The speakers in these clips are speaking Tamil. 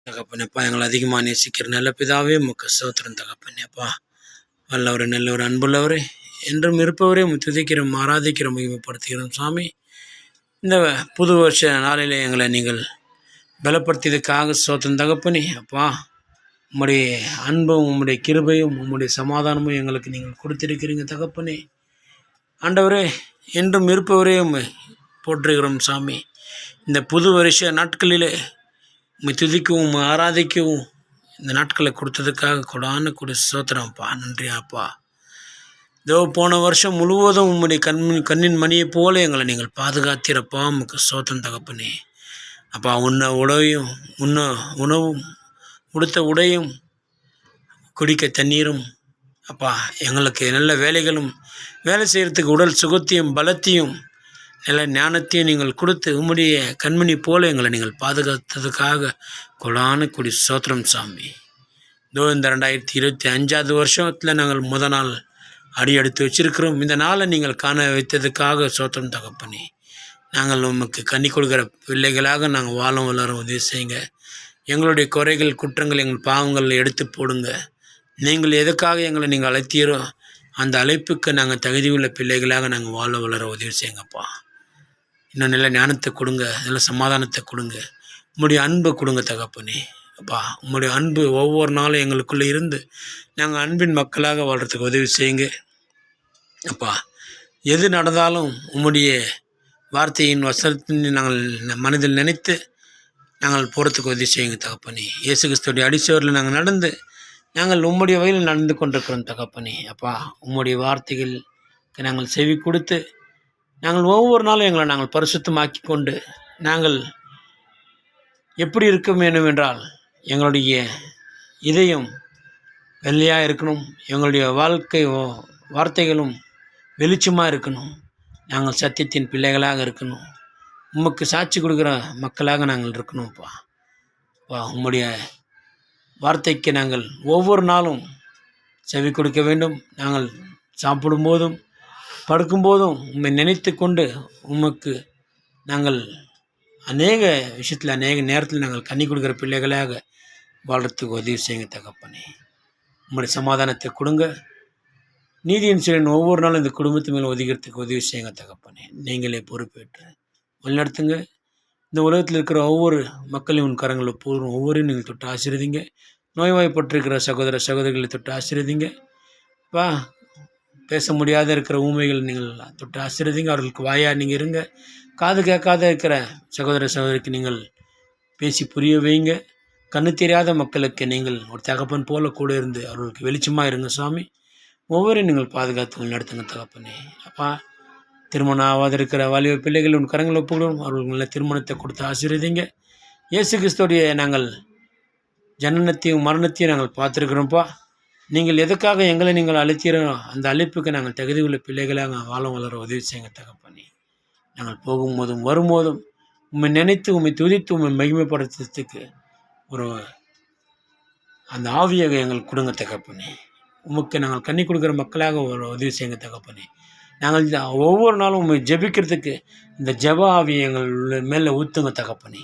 தகப்பனேப்பா, எங்களை அதிகமாக நேசிக்கிற நல்ல பிதாவே உமக்கு ஸ்தோத்திரம் தகப்பனேப்பா. வல்லவரே, நல்லவர், அன்புள்ளவரே, என்றும் இருப்பவரே துதிக்கிறோம், ஆராதிக்கிறோம், மகிமைப்படுத்துகிறோம் சாமி. இந்த புது வருஷ நாளிலே எங்களை நீங்கள் பலப்படுத்தியதுக்காக ஸ்தோத்திரம் தகப்பனே. அப்பா, உம்முடைய அன்பும் உம்முடைய கிருபையும் உம்முடைய சமாதானமும் எங்களுக்கு நீங்கள் கொடுத்திருக்கிறீங்க தகப்பனே. ஆண்டவரே, என்றும் இருப்பவரே உம்மை போற்றுகிறோம் சாமி. இந்த புது வருஷ நாட்களிலே உம்மை துதிக்கவும் உம்மை ஆராதிக்கவும் இந்த நாட்களை கொடுத்ததுக்காக கொடான ஸ்தோத்திரம்ப்பா. நன்றி அப்பா. இதோ போன வருஷம் முழுவதும் உம்முடைய கண்ணின் மணியைப் போல எங்களை நீங்கள் பாதுகாத்திரப்பா. உமக்கு ஸ்தோத்திரம் தகப்பனே. அப்பா, உணவும் உடுத்த உடையும் குடிக்க தண்ணீரும் அப்பா, எங்களுக்கு நல்ல வேலைகளும் வேலை செய்கிறதுக்கு உடல் சுகத்தையும் பலத்தையும் நல்ல ஞானத்தையும் நீங்கள் கொடுத்து உம்முடைய கண்மணி போல எங்களை நீங்கள் பாதுகாத்ததுக்காக கொடான ஸ்தோத்திரம் சாமி. இதோ இந்த 2025 வருஷத்தில் நாங்கள் நாள் அடி எடுத்து வச்சிருக்கிறோம். இந்த நாளை நீங்கள் காண வைத்ததுக்காக ஸ்தோத்திரம் தகப்பனே. நாங்கள் உமக்கு கனி கொடுக்குற பிள்ளைகளாக நாங்கள் வாழம் வளர உதவி செய்யுங்க. எங்களுடைய குறைகள் குற்றங்கள் எங்கள் பாவங்கள் எடுத்து போடுங்க. நீங்கள் எதுக்காக எங்களை நீங்கள் அழைத்தீரோ அந்த அழைப்புக்கு நாங்கள் தகுதியுள்ள பிள்ளைகளாக நாங்கள் வாழ வளர உதவி செய்யுங்கப்பா. இன்னும் நல்ல ஞானத்தை கொடுங்க, நல்ல சமாதானத்தை கொடுங்க, உம்முடைய அன்பை கொடுங்க தகப்பனே. அப்பா, உம்முடைய அன்பு ஒவ்வொரு நாளும் எங்களுக்குள்ளே இருந்து நாங்கள் அன்பின் மக்களாக வாழ்கிறதுக்கு உதவி செய்யுங்க அப்பா. எது நடந்தாலும் உம்முடைய வார்த்தையின் வசனத்தின் நாங்கள் மனதில் நினைத்து நாங்கள் போகிறதுக்கு உதவி செய்யுங்க தகப்பனே. இயேசு கிறிஸ்துடைய அடிச்சவரில் நாங்கள் நடந்து நாங்கள் உம்முடைய வழியில் நடந்து கொண்டிருக்கிறோம் தகப்பனே. அப்பா, உம்முடைய வார்த்தைகளுக்கு நாங்கள் செவி கொடுத்து நாங்கள் ஒவ்வொரு நாளும் எங்களை நாங்கள் பரிசுத்தமாக்கி கொண்டு நாங்கள் எப்படி இருக்க வேண்டும் என்றால் எங்களுடைய இதயம் வெள்ளையாக இருக்கணும், எங்களுடைய வார்த்தைகளும் வெளிச்சமாக இருக்கணும், நாங்கள் சத்தியத்தின் பிள்ளைகளாக இருக்கணும், உமக்கு சாட்சி கொடுக்குற மக்களாக நாங்கள் இருக்கணும்ப்பா. உம்முடைய வார்த்தைக்கு நாங்கள் ஒவ்வொரு நாளும் செவி கொடுக்க வேண்டும். நாங்கள் சாப்பிடும்போதும் படுக்கும்போதும் உம்மை நினைத்து கொண்டு உமக்கு நாங்கள் அநேக விஷயத்தில் அநேக நேரத்தில் நாங்கள் கனி கொடுக்குற பிள்ளைகளாக வாழ்கிறதுக்கு உதவி செய்யுங்க தகப்பனே. உம்முடைய சமாதானத்தை கொடுங்க. நீதியின் சிலன் ஒவ்வொரு நாளும் இந்த குடும்பத்து மேலே ஒதுக்கிறதுக்கு உதவி செய்யுங்க தகப்பனே. நீங்களே பொறுப்பேற்று வழிநடத்துங்க. இந்த உலகத்தில் இருக்கிற ஒவ்வொரு மக்களையும் உன் கரங்களை பூர்வம் ஒவ்வொருவரையும் நீங்கள் தொட்டு ஆசீர்வதிங்க. நோய்வாய்ப்பட்டிருக்கிற சகோதர சகோதரிகளை தொட்டு ஆசீர்வதிங்க. பேச முடியாத இருக்கிற ஊமைகள் நீங்கள் தொட்டு ஆசீர்வதிங்க. அவர்களுக்கு வாயாக நீங்கள் இருங்க. காது கேட்காத இருக்கிற சகோதர சகோதரிக்கு நீங்கள் பேசி புரிய வைங்க. கண்ணு தெரியாத மக்களுக்கு நீங்கள் ஒரு தகப்பன் போல கூட இருந்து அவர்களுக்கு வெளிச்சமாக இருங்க சாமி. ஒவ்வொரு நீங்கள் பாதுகாத்து நடத்துங்க தகப்பனே. அப்பா, திருமணம் ஆகாத இருக்கிற வாலிப பிள்ளைகள் உன் கரங்களை ஒப்புவிடும். அவர்களுக்கு நல்ல திருமணத்தை கொடுத்து ஆசீர்வதிங்க. இயேசு கிறிஸ்துடைய நாங்கள் ஜனனத்தையும் மரணத்தையும் நாங்கள் பார்த்துருக்குறோம்ப்பா. நீங்கள் எதுக்காக எங்களை நீங்கள் அழைத்தீரோ அந்த அழைப்புக்கு நாங்கள் தகுதி உள்ள பிள்ளைகளாக வாழம் வளர உதவி செய்யுங்க தகப்பனே. நாங்கள் போகும்போதும் வரும்போதும் உம்மை நினைத்து உம்மை துதித்து உம்மை மகிமைப்படுத்துறதுக்கு ஒரு அந்த ஆவியாக எங்களுக்கு கொடுங்க தகப்பனே. உமக்கு நாங்கள் கண்ணி கொடுக்குற மக்களாக ஒரு உதவி செய்யுங்க தகப்பனே. நாங்கள் ஒவ்வொரு நாளும் உண்மை ஜெபிக்கிறதுக்கு இந்த ஜெப ஆவியை எங்கள் மேலே ஊற்றுங்க தகப்பனே.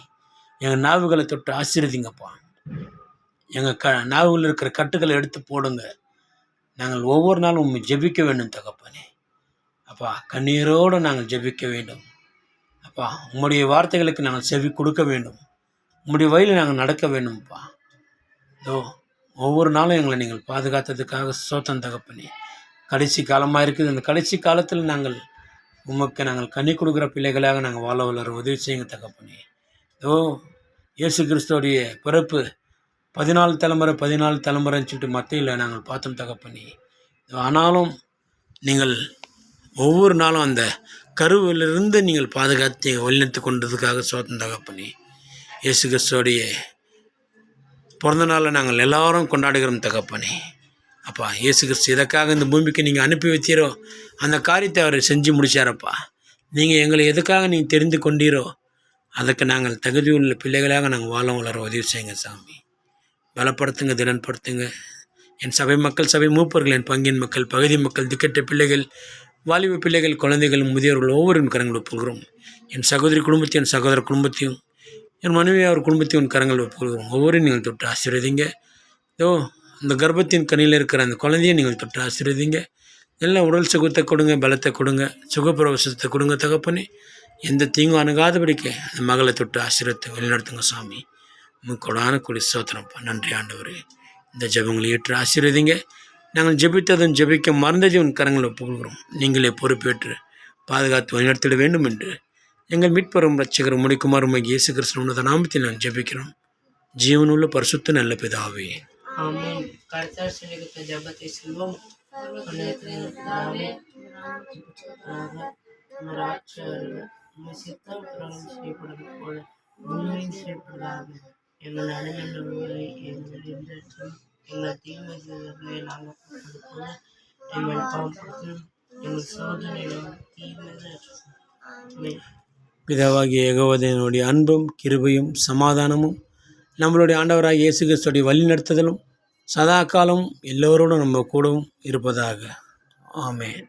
எங்கள் நாவுகளை தொட்டு ஆசீர்வதிங்கப்பா. எங்கள் நாவுகளில் இருக்கிற கட்டுக்களை எடுத்து போடுங்க. நாங்கள் ஒவ்வொரு நாளும் உண்மை ஜெபிக்க வேண்டும் தகப்பனே. அப்பா, கண்ணீரோடு நாங்கள் ஜெபிக்க வேண்டும் அப்பா. உம்முடைய வார்த்தைகளுக்கு நாங்கள் செவி கொடுக்க வேண்டும். உம்முடைய வழியில் நாங்கள் நடக்க வேண்டும்ப்பா. இதோ ஒவ்வொரு நாளும் எங்களை நீங்கள் பாதுகாத்ததுக்காக ஸ்தோத்திரம் தகப்பனே. கடைசி காலமாக இருக்குது. இந்த கடைசி காலத்தில் நாங்கள் உமக்கு நாங்கள் கனி கொடுக்குற பிள்ளைகளாக நாங்கள் வாழ வளர உதவி செய்யுங்க தகப்பனே. இதோ இயேசு கிறிஸ்துவோடைய பிறப்பு 14 தலைமுறைன்னு சொல்லிட்டு மத்தியில் நாங்கள் பார்த்தோம் தகப்பனே. ஆனாலும் நீங்கள் ஒவ்வொரு நாளும் அந்த கருவிலிருந்து நீங்கள் பாதுகாத்து வழிநடத்தி கொண்டதுக்காக ஸ்தோத்திரம் தகப்பனே. இயேசு கிறிஸ்துவோடைய பிறந்த நாளை நாங்கள் எல்லாரும் கொண்டாடுகிறோம் தகப்பனே. அப்பா, இயேசு கிறிஸ்து எதற்காக இந்த பூமிக்கு நீங்கள் அனுப்பி வைத்தீரோ அந்த காரியத்தை அவர் செஞ்சு முடித்தாரப்பா. நீங்கள் எங்களை எதுக்காக நீங்கள் தெரிந்து கொண்டீரோ அதுக்கு நாங்கள் தகுதி உள்ள பிள்ளைகளாக நாங்கள் வாழ வளர உதவி செய்யுங்க சாமி. பலப்படுத்துங்க, திறன்படுத்துங்க. என் சபை மக்கள், சபை மூப்பர்கள், என் பங்கின் மக்கள், பகுதி மக்கள், திக்கெட்ட பிள்ளைகள், வாலிப பிள்ளைகள், குழந்தைகள், முதியோர்கள் ஒவ்வொரு கரங்களை ஒப்புகிறோம். என் சகோதரி குடும்பத்தையும் என் சகோதர குடும்பத்தையும் என் மனைவி அவர் குடும்பத்தையும் உன் கரங்கள் ஒப்புக்கொள்கிறோம். ஒவ்வொரு நீங்கள் தொட்டு ஆசீர்வதிங்க. இதோ அந்த கர்ப்பத்தின் கனியில் இருக்கிற அந்த குழந்தையை நீங்கள் தொட்டு ஆசீர்வதிங்க. எல்லாம் உடல் சுகத்தை கொடுங்க, பலத்தை கொடுங்க, சுகப்பிரவசத்தை கொடுங்க தகப்பனே. எந்த தீங்கும் அணுகாதபடிக்கு அந்த மகளை தொட்டு ஆசீர்வத்தை வழிநடத்துங்க சாமி. கொடான கூடி ஸ்தோத்திரம்ப்பா. நன்றி ஆண்டவரே. இந்த ஜெபங்களை ஏற்று ஆசீர்வதிங்க. நாங்கள் ஜெபித்ததும் ஜெபிக்க மறந்ததையும் உன் கரங்களை ஒப்புக்கொள்கிறோம். நீங்களே பொறுப்பேற்று பாதுகாத்து வழிநடத்திட வேண்டும் என்று எங்கள் மீட்பரும் ரட்சகரும் முடிக்குமாறும் இயேசு கிறிஸ்து உன்னத நாமத்தில் நான் ஜெபிக்கிறோம். ஜீவனுள்ள பரிசுத்த நல்ல பிதாவே. ஆமென். கர்த்தர் சொல்லித்த ஜெபத்தை சொல்வோம். சித்தம் செய்யப்படுவது போல பூமியில் செய்யப்படுவதாக. எங்கள் அனுமதிகளை எங்கள் எங்கள் தீமைகளை நாங்கள் போல எங்கள் பாவத்தையும் எங்கள் சோதனையும் தீமையை. பிதாவாகிய யெகோவாவினுடைய அன்பும் கிருபையும் சமாதானமும் நம்மளுடைய ஆண்டவராகிய இயேசு கிறிஸ்துடைய வழிநடத்துதலும் சதா காலம் எல்லோரோடும் நம்ம கூடவும் இருப்பதாக. ஆமென்.